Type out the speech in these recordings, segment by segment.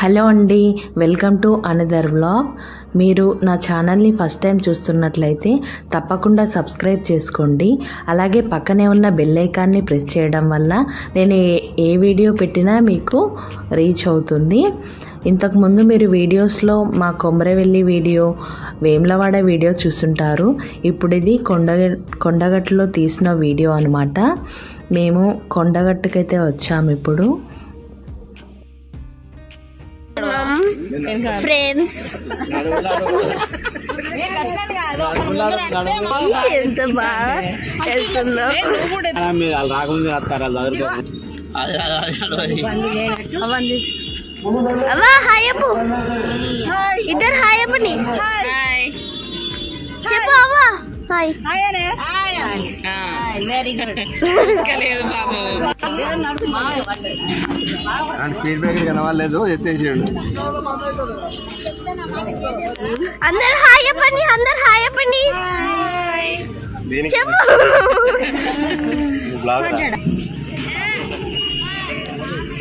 Hello అండి, welcome to another vlog. మీరు నా ఛానల్ని ఫస్ట్ టైం చూస్తున్నట్లయితే తప్పకుండా సబ్స్క్రైబ్ చేసుకోండి. అలాగే పక్కనే ఉన్న బెల్ ఐకాన్ని ప్రెస్ చేయడం వల్ల నేను ఏ వీడియో పెట్టినా మీకు రీచ్ అవుతుంది. ఇంతకుముందు మీరు వీడియోస్లో మా కొమరవెల్లి వీడియో, వేములవాడ వీడియో చూస్తుంటారు. ఇప్పుడు ఇది కొండగట్టులో తీసిన వీడియో అనమాట. మేము కొండగట్టుకైతే వచ్చాము ఇప్పుడు. ఫ్రెండ్స్ ఎంత బాగా వెళ్తుందో. అవ్వా హాయ్ చెప్పు, ఇద్దరు హాయ్ చెప్పండి. చెప్పు అవ్వా hi. Very good. Speed breaker కనవాలేదు, ఎత్తేసాడు. అందరు హాయ్ చెప్పండి, అందరు హాయ్ చెప్పండి. చెప్పు.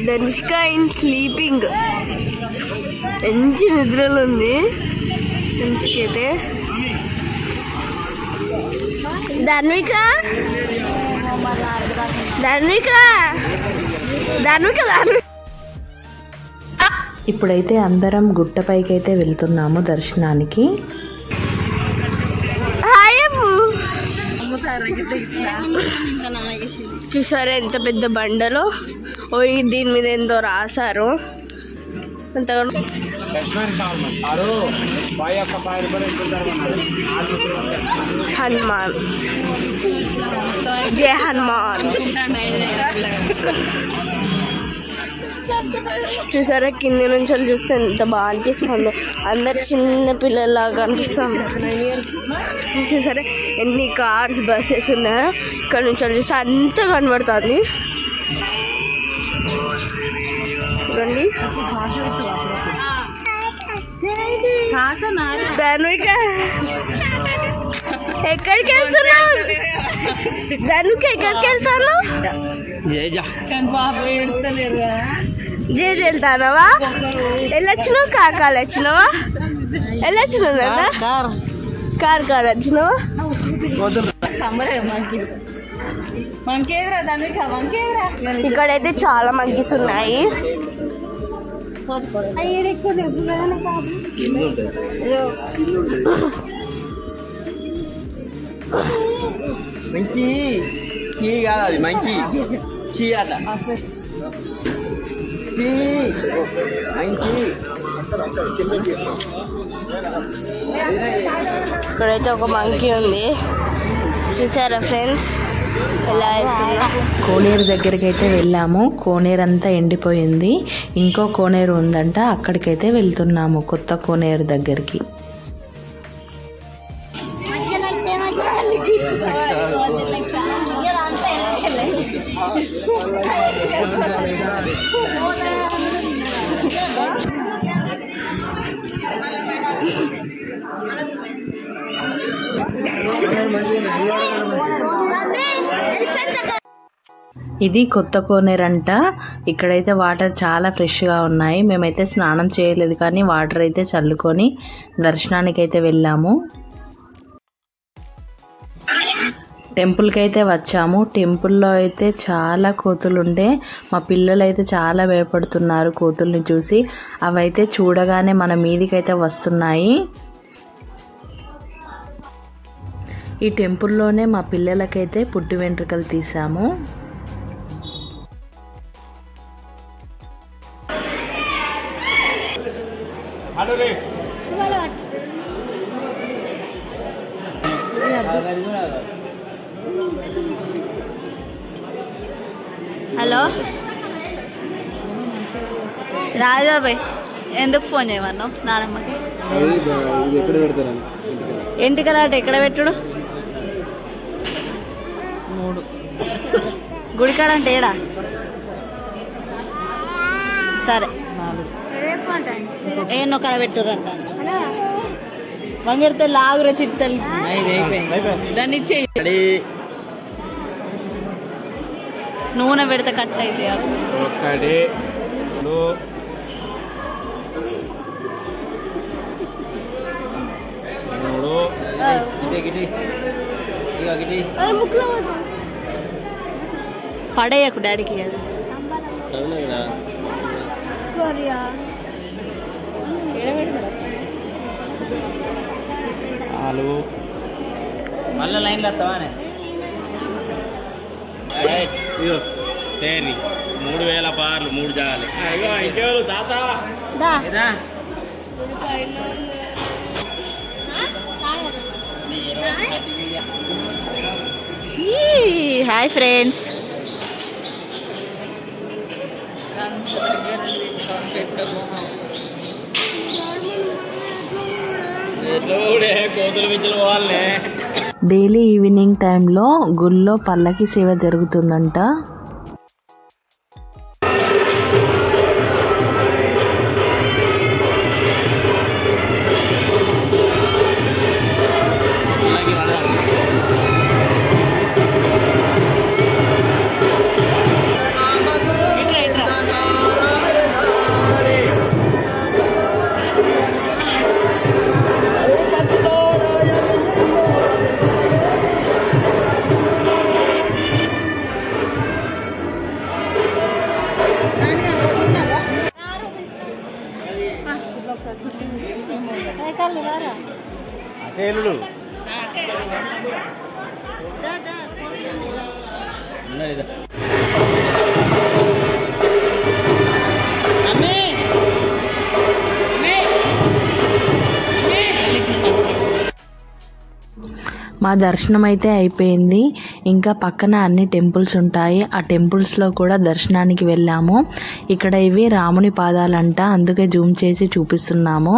ధనుష్క ఇన్ స్లీపింగ్, మంచి నిద్రలో ఉంది ధనుష్క అయితే. ధన్విక ధన్విక ధన్విక ధన్విక. ఇప్పుడైతే అందరం గుట్టపైకి అయితే వెళ్తున్నాము దర్శనానికి. చూసారా ఎంత పెద్ద బండలో, దీని మీద ఎంతో రాశారు. హనుమాన్, జై హనుమాన్. చూసారా కింది నుంచి చూస్తే ఎంత బాగా అనిపిస్తుంది. అందరు చిన్న పిల్లల్లాగా అనిపిస్తుంది. చూసారా ఎన్ని కార్స్, బస్సెస్ ఉన్నాయో. ఇక్కడ నుంచి చూస్తే అంతా కనబడుతుంది. చూడండి. ధనుక ఎక్కడికి వెళ్తున్నావు? ధనుక ఎక్కడికి వెళ్తాను? జే వెళ్తానవా? వెళ్ళొచ్చినావు? కాకాలు వచ్చినావా? వెళ్ళొచ్చినావు? కార్ వచ్చినావా? ఇక్కడైతే చాలా మంకీస్ ఉన్నాయి. మంకీ కీ కాదు, అది మంకీ కీ అట. ఇక్కడైతే ఒక మంకీ ఉంది. చూసారా ఫ్రెండ్స్ ఎలా వెళ్తున్నా. కోనేరు దగ్గరికి అయితే వెళ్ళాము. కోనేరు అంతా ఎండిపోయింది. ఇంకో కోనేరు ఉందంట, అక్కడికైతే వెళ్తున్నాము, కొత్త కోనేరు దగ్గరికి. ఇది కొత్త కోనేరంట. ఇక్కడైతే వాటర్ చాలా ఫ్రెష్గా ఉన్నాయి. మేమైతే స్నానం చేయలేదు, కానీ వాటర్ అయితే చల్లుకొని దర్శనానికి అయితే వెళ్ళాము. టెంపుల్కి అయితే వచ్చాము. టెంపుల్లో అయితే చాలా కోతులు ఉండే. మా పిల్లలు అయితే చాలా భయపడుతున్నారు కోతుల్ని చూసి. అవైతే చూడగానే మన మీదికైతే వస్తున్నాయి. ఈ టెంపుల్లోనే మా పిల్లలకైతే పుట్టి వెంట్రుకలు తీసాము. హలో రాజబాబాయ్, ఎందుకు ఫోన్ చేయమన్నావు నానమ్మకి? ఎంటికలాట ఎక్కడ పెట్టుడు? 3 గుడికాడ అంటే ఏడా? సరే ఏన్నొక్కడ పెట్టురంట. వంగడితే లాగుర చిట్టలు దాన్ని ఇచ్చేయి. నూనె పెడితే కట్ అయితే పడేయకు డాడీకి కదా మళ్ళీ లైన్లో వస్తావానే 3000 పార్లు 3 జాగాలి ఇంకెవరు తాత హాయ్ ఫ్రెండ్స్ కోతులు మించులు పోవాలనే డైలీ ఈవినింగ్ టైంలో గుళ్ళో పల్లకి సేవ జరుగుతుందంట. మా దర్శనం అయితే అయిపోయింది. ఇంకా పక్కన అన్ని టెంపుల్స్ ఉంటాయి. ఆ టెంపుల్స్లో కూడా దర్శనానికి వెళ్ళాము. ఇక్కడ ఇవి రాముని పాదాలంట, అందుకే జూమ్ చేసి చూపిస్తున్నాము.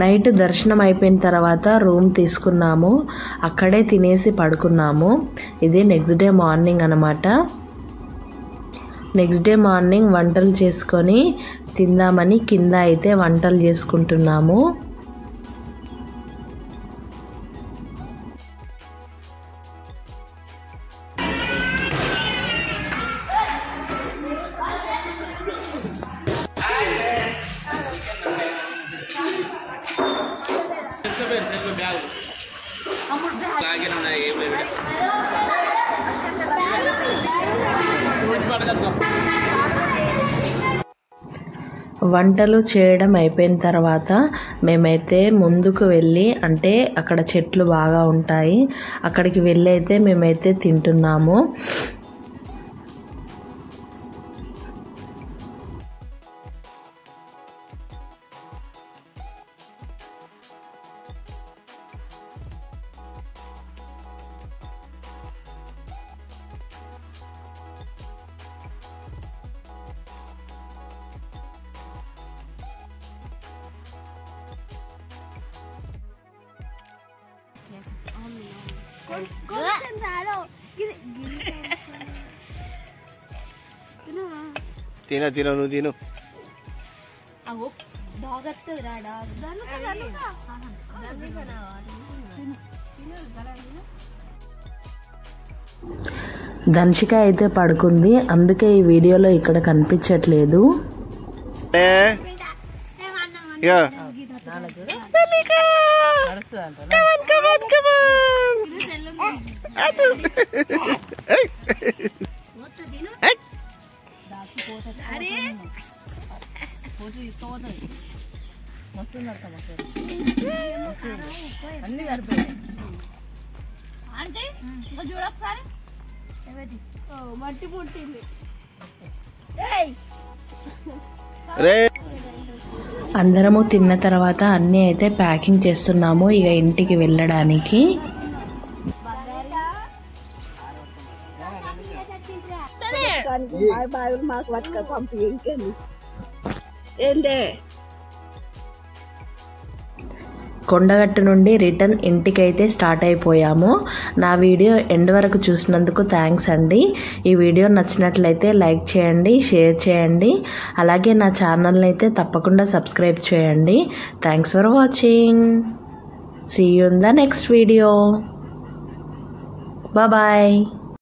నైట్ దర్శనం అయిపోయిన తర్వాత రూమ్ తీసుకున్నాము. అక్కడే తినేసి పడుకున్నాము. ఇది నెక్స్ట్ డే మార్నింగ్ అన్నమాట. నెక్స్ట్ డే మార్నింగ్ వంటలు చేసుకొని తిందామని కింద అయితే వంటలు చేసుకుంటున్నాము. వంటలు చేయడం అయిపోయిన తర్వాత మేమైతే ముందుకు వెళ్ళి, అంటే అక్కడ చెట్లు బాగా ఉంటాయి, అక్కడికి వెళ్ళి అయితే మేమైతే తింటున్నాము. తిన నువ్వు తిను. ధన్షిక అయితే పడుకుంది, అందుకే ఈ వీడియోలో ఇక్కడ కనిపించట్లేదు. మట్టి పుట్టింది. అందరము తిన్న తర్వాత అన్నీ అయితే ప్యాకింగ్ చేస్తున్నాము ఇక ఇంటికి వెళ్ళడానికి. కొండగట్టు నుండి రిటర్న్ ఇంటికైతే స్టార్ట్ అయిపోయాము. నా వీడియో ఎండ్ వరకు చూసినందుకు థ్యాంక్స్ అండి. ఈ వీడియో నచ్చినట్లయితే లైక్ చేయండి, షేర్ చేయండి, అలాగే నా ఛానల్ని అయితే తప్పకుండా సబ్స్క్రైబ్ చేయండి. Thanks for watching. See you in the next video. Bye bye.